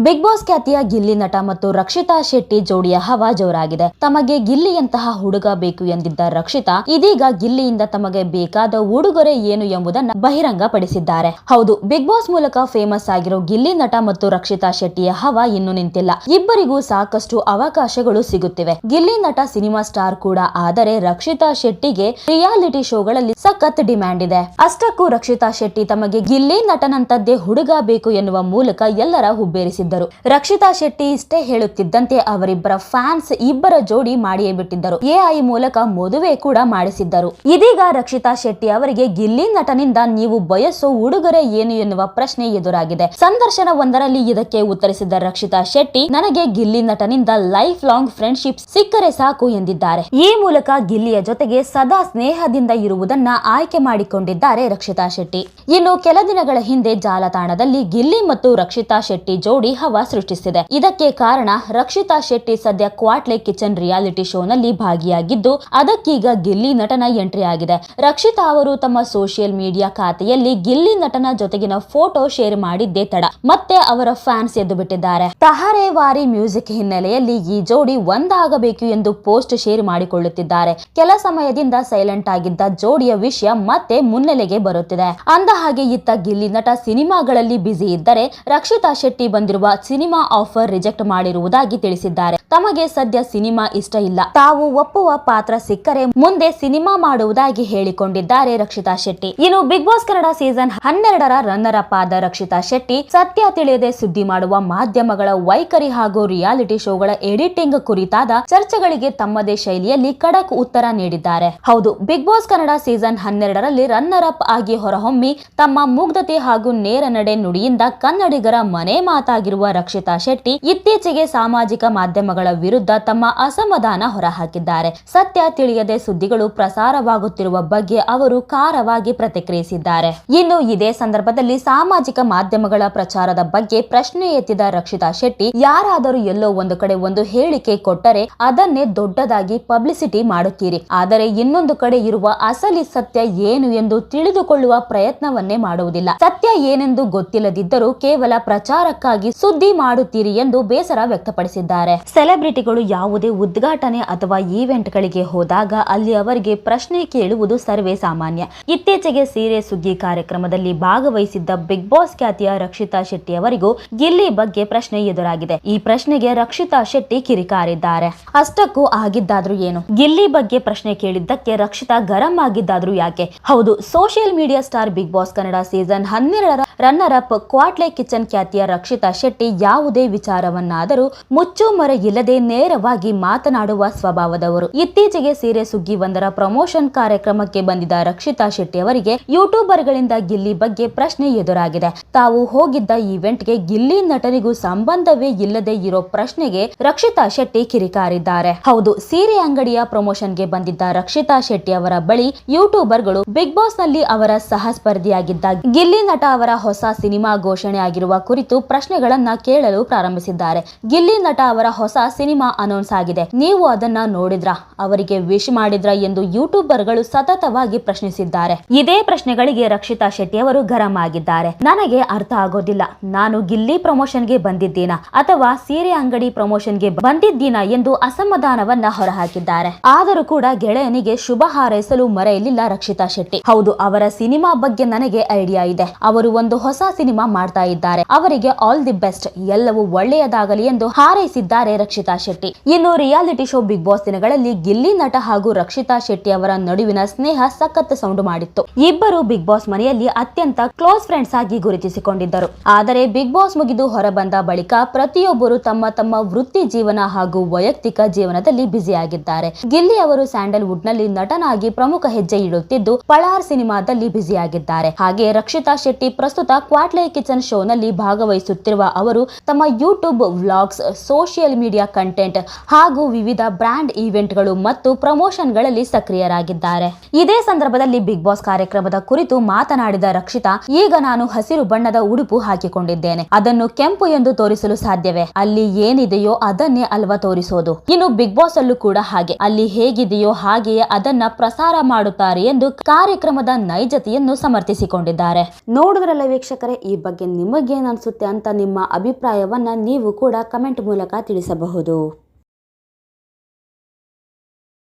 Big boss ಖ್ಯಾತಿಯ ಗಿಲ್ಲಿ ನಟ ಮತ್ತು ರಕ್ಷಿತಾ ಶೆಟ್ಟಿ ಜೋಡಿಯ ಹವಾ ಜೋರಾಗಿದೆ. ತಮಗೆ ಗಿಲ್ಲಿಯಂತಹ ಹುಡುಗ ಬೇಕು ಎಂದಿದ್ದ ರಕ್ಷಿತಾ ಇದೀಗ ಗಿಲ್ಲಿಯಿಂದ ತಮಗೆ ಬೇಕಾದ ಉಡುಗೊರೆ ಏನು ಎಂಬುದನ್ನು ಬಹಿರಂಗಪಡಿಸಿದ್ದಾರೆ. ಹೌದು, ಬಿಗ್ ಬಾಸ್ ಮೂಲಕ ಫೇಮಸ್ ಆಗಿರೋ ಗಿಲ್ಲಿ ನಟ ಮತ್ತು ರಕ್ಷಿತಾ ಶೆಟ್ಟಿಯ ಹವಾ ಇನ್ನೂ ನಿಂತಿಲ್ಲ. ಇಬ್ಬರಿಗೂ ಸಾಕಷ್ಟು ಅವಕಾಶಗಳು ಸಿಗುತ್ತಿವೆ. ಗಿಲ್ಲಿ ನಟ ಸಿನಿಮಾ ಸ್ಟಾರ್ ಕೂಡ, ಆದರೆ ರಕ್ಷಿತಾ ಶೆಟ್ಟಿಗೆ ರಿಯಾಲಿಟಿ ಶೋಗಳಲ್ಲಿ ಸಖತ್ ಡಿಮ್ಯಾಂಡ್ ಇದೆ. ಅಷ್ಟಕ್ಕೂ ರಕ್ಷಿತಾ ಶೆಟ್ಟಿ ತಮಗೆ ಗಿಲ್ಲಿ ನಟನಂತದ್ದೇ ಹುಡುಗ ಬೇಕು ಎನ್ನುವ ಮೂಲಕ ಎಲ್ಲರ ಹುಬ್ಬೇರಿಸಿದ್ದರು. ರಕ್ಷಿತಾ ಶೆಟ್ಟಿ ಇಷ್ಟೇ ಹೇಳುತ್ತಿದ್ದಂತೆ ಅವರಿಬ್ಬರ ಫ್ಯಾನ್ಸ್ ಇಬ್ಬರ ಜೋಡಿ ಮಾಡಿಯೇ ಬಿಟ್ಟಿದ್ದರು. ಎಐ ಮೂಲಕ ಮದುವೆ ಕೂಡ ಮಾಡಿಸಿದ್ದರು. ಇದೀಗ ರಕ್ಷಿತಾ ಶೆಟ್ಟಿ ಅವರಿಗೆ ಗಿಲ್ಲಿ ನಟನಿಂದ ನೀವು ಬಯಸೋ ಉಡುಗೊರೆ ಏನು ಎನ್ನುವ ಪ್ರಶ್ನೆ ಎದುರಾಗಿದೆ. ಸಂದರ್ಶನ ಒಂದರಲ್ಲಿ ಇದಕ್ಕೆ ಉತ್ತರಿಸಿದ ರಕ್ಷಿತಾ ಶೆಟ್ಟಿ, ನನಗೆ ಗಿಲ್ಲಿ ನಟನಿಂದ ಲೈಫ್ ಲಾಂಗ್ ಫ್ರೆಂಡ್ಶಿಪ್ ಸಿಕ್ಕರೆ ಸಾಕು ಎಂದಿದ್ದಾರೆ. ಈ ಮೂಲಕ ಗಿಲ್ಲಿಯ ಜೊತೆಗೆ ಸದಾ ಸ್ನೇಹದಿಂದ ಇರುವುದನ್ನ ಆಯ್ಕೆ ಮಾಡಿಕೊಂಡಿದ್ದಾರೆ ರಕ್ಷಿತಾ ಶೆಟ್ಟಿ. ಇನ್ನು ಕೆಲ ದಿನಗಳ ಹಿಂದೆ ಜಾಲತಾಣದಲ್ಲಿ ಗಿಲ್ಲಿ ಮತ್ತು ರಕ್ಷಿತಾ ಶೆಟ್ಟಿ ಜೋಡಿ ಹವಾ ಸೃಷ್ಟಿಸಿದೆ. ಇದಕ್ಕೆ ಕಾರಣ ರಕ್ಷಿತಾ ಶೆಟ್ಟಿ ಸದ್ಯ ಕ್ವಾಟ್ಲೆ ಕಿಚನ್ ರಿಯಾಲಿಟಿ ಶೋನಲ್ಲಿ ಭಾಗಿಯಾಗಿದ್ದು, ಅದಕ್ಕೀಗ ಗಿಲ್ಲಿ ನಟನ ಎಂಟ್ರಿ ಆಗಿದೆ. ರಕ್ಷಿತಾ ಅವರು ತಮ್ಮ ಸೋಷಿಯಲ್ ಮೀಡಿಯಾ ಖಾತೆಯಲ್ಲಿ ಗಿಲ್ಲಿ ನಟನ ಜೊತೆಗಿನ ಫೋಟೋ ಶೇರ್ ಮಾಡಿದ್ದೇ ತಡ ಮತ್ತೆ ಅವರ ಫ್ಯಾನ್ಸ್ ಎದ್ದು ಬಿಟ್ಟಿದ್ದಾರೆ. ತಹರೇವಾರಿ ಮ್ಯೂಸಿಕ್ ಹಿನ್ನೆಲೆಯಲ್ಲಿ ಈ ಜೋಡಿ ಒಂದಾಗಬೇಕು ಎಂದು ಪೋಸ್ಟ್ ಶೇರ್ ಮಾಡಿಕೊಳ್ಳುತ್ತಿದ್ದಾರೆ. ಕೆಲ ಸಮಯದಿಂದ ಸೈಲೆಂಟ್ ಆಗಿದ್ದ ಜೋಡಿಯ ವಿಷಯ ಮತ್ತೆ ಮುನ್ನೆಲೆಗೆ ಬರುತ್ತಿದೆ. ಅಂದ ಹಾಗೆ ಇತ್ತ ಗಿಲ್ಲಿ ನಟ ಸಿನಿಮಾಗಳಲ್ಲಿ ಬ್ಯುಸಿ ಇದ್ದರೆ, ರಕ್ಷಿತಾ ಶೆಟ್ಟಿ ಬಂದಿರುವ ಸಿನಿಮಾ ಆಫರ್ ರಿಜೆಕ್ಟ್ ಮಾಡಿರುವುದಾಗಿ ತಿಳಿಸಿದ್ದಾರೆ. ತಮಗೆ ಸದ್ಯ ಸಿನಿಮಾ ಇಷ್ಟ ಇಲ್ಲ, ತಾವು ಒಪ್ಪುವ ಪಾತ್ರ ಸಿಕ್ಕರೆ ಮುಂದೆ ಸಿನಿಮಾ ಮಾಡುವುದಾಗಿ ಹೇಳಿಕೊಂಡಿದ್ದಾರೆ ರಕ್ಷಿತಾ ಶೆಟ್ಟಿ. ಇನ್ನು ಬಿಗ್ ಬಾಸ್ ಕನ್ನಡ ಸೀಸನ್ 12ರ ರನ್ನರ್ ಅಪ್ ಆದ ರಕ್ಷಿತಾ ಶೆಟ್ಟಿ ಸತ್ಯ ತಿಳಿಯದೆ ಸುದ್ದಿ ಮಾಡುವ ಮಾಧ್ಯಮಗಳ ವೈಖರಿ ಹಾಗೂ ರಿಯಾಲಿಟಿ ಶೋಗಳ ಎಡಿಟಿಂಗ್ ಕುರಿತಾದ ಚರ್ಚೆಗಳಿಗೆ ತಮ್ಮದೇ ಶೈಲಿಯಲ್ಲಿ ಖಡಕ್ ಉತ್ತರ ನೀಡಿದ್ದಾರೆ. ಹೌದು, ಬಿಗ್ ಬಾಸ್ ಕನ್ನಡ ಸೀಸನ್ 12ರಲ್ಲಿ ರನ್ನರ್ ಅಪ್ ಆಗಿ ಹೊರಹೊಮ್ಮಿ ತಮ್ಮ ಮುಗ್ಧತೆ ಹಾಗೂ ನೇರ ನಡೆ ನುಡಿಯಿಂದ ಕನ್ನಡಿಗರ ಮನೆ ಮಾತಾಗಿರುವ ರಕ್ಷಿತಾ ಶೆಟ್ಟಿ ಇತ್ತೀಚೆಗೆ ಸಾಮಾಜಿಕ ಮಾಧ್ಯಮಗಳ ವಿರುದ್ಧ ತಮ್ಮ ಅಸಮಾಧಾನ ಹೊರಹಾಕಿದ್ದಾರೆ. ಸತ್ಯ ತಿಳಿಯದೆ ಸುದ್ದಿಗಳು ಪ್ರಸಾರವಾಗುತ್ತಿರುವ ಬಗ್ಗೆ ಅವರು ಖಾರವಾಗಿ ಪ್ರತಿಕ್ರಿಯಿಸಿದ್ದಾರೆ. ಇನ್ನು ಇದೇ ಸಂದರ್ಭದಲ್ಲಿ ಸಾಮಾಜಿಕ ಮಾಧ್ಯಮಗಳ ಪ್ರಚಾರದ ಬಗ್ಗೆ ಪ್ರಶ್ನೆ ಎತ್ತಿದ ರಕ್ಷಿತಾ ಶೆಟ್ಟಿ, ಯಾರಾದರೂ ಎಲ್ಲೋ ಒಂದು ಕಡೆ ಒಂದು ಹೇಳಿಕೆ ಕೊಟ್ಟರೆ ಅದನ್ನೇ ದೊಡ್ಡದಾಗಿ ಪಬ್ಲಿಸಿಟಿ ಮಾಡುತ್ತೀರಿ, ಆದರೆ ಇನ್ನೊಂದು ಕಡೆ ಇರುವ ಅಸಲಿ ಸತ್ಯ ಏನು ಎಂದು ತಿಳಿದುಕೊಳ್ಳುವ ಪ್ರಯತ್ನವನ್ನೇ ಮಾಡುವುದಿಲ್ಲ. ಸತ್ಯ ಏನೆಂದು ಗೊತ್ತಿಲ್ಲದಿದ್ದರೂ ಕೇವಲ ಪ್ರಚಾರಕ್ಕಾಗಿ ಸುದ್ದಿ ಮಾಡುತ್ತೀರಿ ಎಂದು ಬೇಸರ ವ್ಯಕ್ತಪಡಿಸಿದ್ದಾರೆ. ಸೆಲೆಬ್ರಿಟಿಗಳು ಯಾವುದೇ ಉದ್ಘಾಟನೆ ಅಥವಾ ಈವೆಂಟ್ ಗಳಿಗೆ ಹೋದಾಗ ಅಲ್ಲಿ ಅವರಿಗೆ ಪ್ರಶ್ನೆ ಕೇಳುವುದು ಸರ್ವೇ ಸಾಮಾನ್ಯ. ಇತ್ತೀಚೆಗೆ ಸೀರೆ ಸುಗ್ಗಿ ಕಾರ್ಯಕ್ರಮದಲ್ಲಿ ಭಾಗವಹಿಸಿದ್ದ ಬಿಗ್ ಬಾಸ್ ಖ್ಯಾತಿಯ ರಕ್ಷಿತಾ ಶೆಟ್ಟಿ ಅವರಿಗೂ ಗಿಲ್ಲಿ ಬಗ್ಗೆ ಪ್ರಶ್ನೆ ಎದುರಾಗಿದೆ. ಈ ಪ್ರಶ್ನೆಗೆ ರಕ್ಷಿತಾ ಶೆಟ್ಟಿ ಕಿರಿಕಾರಿದ್ದಾರೆ. ಅಷ್ಟಕ್ಕೂ ಆಗಿದ್ದಾದ್ರೂ ಏನು, ಗಿಲ್ಲಿ ಬಗ್ಗೆ ಪ್ರಶ್ನೆ ಕೇಳಿದ್ದಕ್ಕೆ ರಕ್ಷಿತಾ ಗರಂ ಆಗಿದ್ದಾದ್ರೂ ಯಾಕೆ? ಹೌದು, social media star Bigg Boss Kannada season 12ರ ರನ್ನರ್ ಅಪ್ ಕ್ವಾಟ್ಲೆ ಕಿಚನ್ ಖ್ಯಾತಿಯ ರಕ್ಷಿತಾ ಶೆಟ್ಟಿ ಯಾವುದೇ ವಿಚಾರವನ್ನಾದರೂ ಮುಚ್ಚು ಮರೆ ಇಲ್ಲದೆ ನೇರವಾಗಿ ಮಾತನಾಡುವ ಸ್ವಭಾವದವರು. ಇತ್ತೀಚೆಗೆ ಸೀರೆ ಸುಗ್ಗಿ ಒಂದರ ಪ್ರಮೋಷನ್ ಕಾರ್ಯಕ್ರಮಕ್ಕೆ ಬಂದಿದ್ದ ರಕ್ಷಿತಾ ಶೆಟ್ಟಿ ಅವರಿಗೆ ಯೂಟ್ಯೂಬರ್ ಗಳಿಂದ ಗಿಲ್ಲಿ ಬಗ್ಗೆ ಪ್ರಶ್ನೆ ಎದುರಾಗಿದೆ. ತಾವು ಹೋಗಿದ್ದ ಈವೆಂಟ್ಗೆ ಗಿಲ್ಲಿ ನಟನಿಗೂ ಸಂಬಂಧವೇ ಇಲ್ಲದೆ ಇರೋ ಪ್ರಶ್ನೆಗೆ ರಕ್ಷಿತಾ ಶೆಟ್ಟಿ ಕಿರಿಕಾರಿದ್ದಾರೆ. ಹೌದು, ಸೀರೆ ಅಂಗಡಿಯ ಪ್ರಮೋಷನ್ಗೆ ಬಂದಿದ್ದ ರಕ್ಷಿತಾ ಶೆಟ್ಟಿ ಅವರ ಬಳಿ ಯೂಟ್ಯೂಬರ್ ಗಳು ಬಿಗ್ ಬಾಸ್ ನಲ್ಲಿ ಅವರ ಸಹ ಸ್ಪರ್ಧಿಯಾಗಿದ್ದ ಗಿಲ್ಲಿ ನಟ ಅವರ ಹೊಸ ಸಿನಿಮಾ ಘೋಷಣೆ ಆಗಿರುವ ಕುರಿತು ಪ್ರಶ್ನೆಗಳನ್ನ ಕೇಳಲು ಪ್ರಾರಂಭಿಸಿದ್ದಾರೆ. ಗಿಲ್ಲಿ ನಟ ಅವರ ಹೊಸ ಸಿನಿಮಾ ಅನೌನ್ಸ್ ಆಗಿದೆ, ನೀವು ಅದನ್ನ ನೋಡಿದ್ರಾ, ಅವರಿಗೆ ವಿಶ್ ಮಾಡಿದ್ರಾ ಎಂದು ಯೂಟ್ಯೂಬರ್ ಗಳು ಸತತವಾಗಿ ಪ್ರಶ್ನಿಸಿದ್ದಾರೆ. ಇದೇ ಪ್ರಶ್ನೆಗಳಿಗೆ ರಕ್ಷಿತಾ ಶೆಟ್ಟಿ ಅವರು ಗರಂ ಆಗಿದ್ದಾರೆ. ನನಗೆ ಅರ್ಥ ಆಗೋದಿಲ್ಲ, ನಾನು ಗಿಲ್ಲಿ ಪ್ರಮೋಷನ್ಗೆ ಬಂದಿದ್ದೀನಾ ಅಥವಾ ಸೀರೆ ಅಂಗಡಿ ಪ್ರಮೋಷನ್ಗೆ ಬಂದಿದ್ದೀನಾ ಎಂದು ಅಸಮಾಧಾನವನ್ನ ಹೊರಹಾಕಿದ್ದಾರೆ. ಆದರೂ ಕೂಡ ಗೆಳೆಯನಿಗೆ ಶುಭ ಹಾರೈಸಲು ಮರೆಯಲಿಲ್ಲ ರಕ್ಷಿತಾ ಶೆಟ್ಟಿ. ಹೌದು, ಅವರ ಸಿನಿಮಾ ಬಗ್ಗೆ ನನಗೆ ಐಡಿಯಾ ಇದೆ, ಅವರು ಒಂದು ಹೊಸ ಸಿನಿಮಾ ಮಾಡ್ತಾ ಇದ್ದಾರೆ, ಅವರಿಗೆ ಆಲ್ ದಿ ಬೆಸ್ಟ್, ಎಲ್ಲವೂ ಒಳ್ಳೆಯದಾಗಲಿ ಎಂದು ಹಾರೈಸಿದ್ದಾರೆ ರಕ್ಷಿತಾ ಶೆಟ್ಟಿ. ಇನ್ನು ರಿಯಾಲಿಟಿ ಶೋ ಬಿಗ್ ಬಾಸ್ ದಿನಗಳಲ್ಲಿ ಗಿಲ್ಲಿ ನಟ ಹಾಗೂ ರಕ್ಷಿತಾ ಶೆಟ್ಟಿ ಅವರ ನಡುವಿನ ಸ್ನೇಹ ಸಖತ್ ಸೌಂಡು ಮಾಡಿತ್ತು. ಇಬ್ಬರು ಬಿಗ್ ಬಾಸ್ ಮನೆಯಲ್ಲಿ ಅತ್ಯಂತ ಕ್ಲೋಸ್ ಫ್ರೆಂಡ್ಸ್ ಆಗಿ ಗುರುತಿಸಿಕೊಂಡಿದ್ದರು. ಆದರೆ ಬಿಗ್ ಬಾಸ್ ಮುಗಿದು ಹೊರಬಂದ ಬಳಿಕ ಪ್ರತಿಯೊಬ್ಬರು ತಮ್ಮ ತಮ್ಮ ವೃತ್ತಿ ಜೀವನ ಹಾಗೂ ವೈಯಕ್ತಿಕ ಜೀವನದಲ್ಲಿ ಬ್ಯುಸಿಯಾಗಿದ್ದಾರೆ. ಗಿಲ್ಲಿ ಅವರು ಸ್ಯಾಂಡಲ್ವುಡ್ ನಲ್ಲಿ ನಟನಾಗಿ ಪ್ರಮುಖ ಹೆಜ್ಜೆ ಇಡುತ್ತಿದ್ದು ಪಳಾರ್ ಸಿನಿಮಾದಲ್ಲಿ ಬ್ಯುಸಿಯಾಗಿದ್ದಾರೆ. ಹಾಗೆ ರಕ್ಷಿತಾ ಶೆಟ್ಟಿ ಪ್ರಸ್ತುತ ಕ್ವಾಟ್ಲೆ ಕಿಚನ್ ಶೋ ನಲ್ಲಿ ಭಾಗವಹಿಸುತ್ತಿರುವ ಅವರು ತಮ್ಮ YouTube vlogs, social media content ಹಾಗೂ ವಿವಿಧ ಬ್ರಾಂಡ್ ಈವೆಂಟ್ಗಳು ಮತ್ತು ಪ್ರಮೋಷನ್ ಗಳಲ್ಲಿ ಸಕ್ರಿಯರಾಗಿದ್ದಾರೆ. ಇದೇ ಸಂದರ್ಭದಲ್ಲಿ ಬಿಗ್ ಬಾಸ್ ಕಾರ್ಯಕ್ರಮದ ಕುರಿತು ಮಾತನಾಡಿದ ರಕ್ಷಿತಾ, ಈಗ ನಾನು ಹಸಿರು ಬಣ್ಣದ ಉಡುಪು ಹಾಕಿಕೊಂಡಿದ್ದೇನೆ, ಅದನ್ನು ಕೆಂಪು ಎಂದು ತೋರಿಸಲು ಸಾಧ್ಯವೇ? ಅಲ್ಲಿ ಏನಿದೆಯೋ ಅದನ್ನೇ ಅಲ್ವಾ ತೋರಿಸೋದು. ಇನ್ನು ಬಿಗ್ ಬಾಸ್ ಅಲ್ಲೂ ಕೂಡ ಹಾಗೆ, ಅಲ್ಲಿ ಹೇಗಿದೆಯೋ ಹಾಗೆಯೇ ಅದನ್ನ ಪ್ರಸಾರ ಮಾಡುತ್ತಾರೆ ಎಂದು ಕಾರ್ಯಕ್ರಮದ ನೈಜತೆಯನ್ನು ಸಮರ್ಥಿಸಿಕೊಂಡಿದ್ದಾರೆ. ನೋಡಿದ್ರಲ್ಲ ವೀಕ್ಷಕರೇ, ಈ ಬಗ್ಗೆ ನಿಮಗೇನು ಅನ್ಸುತ್ತೆ ಅಂತ ನಿಮ್ಮ ಅಭಿಪ್ರಾಯವನ್ನ ನೀವು ಕೂಡ ಕಮೆಂಟ್ ಮೂಲಕ ತಿಳಿಸಬಹುದು.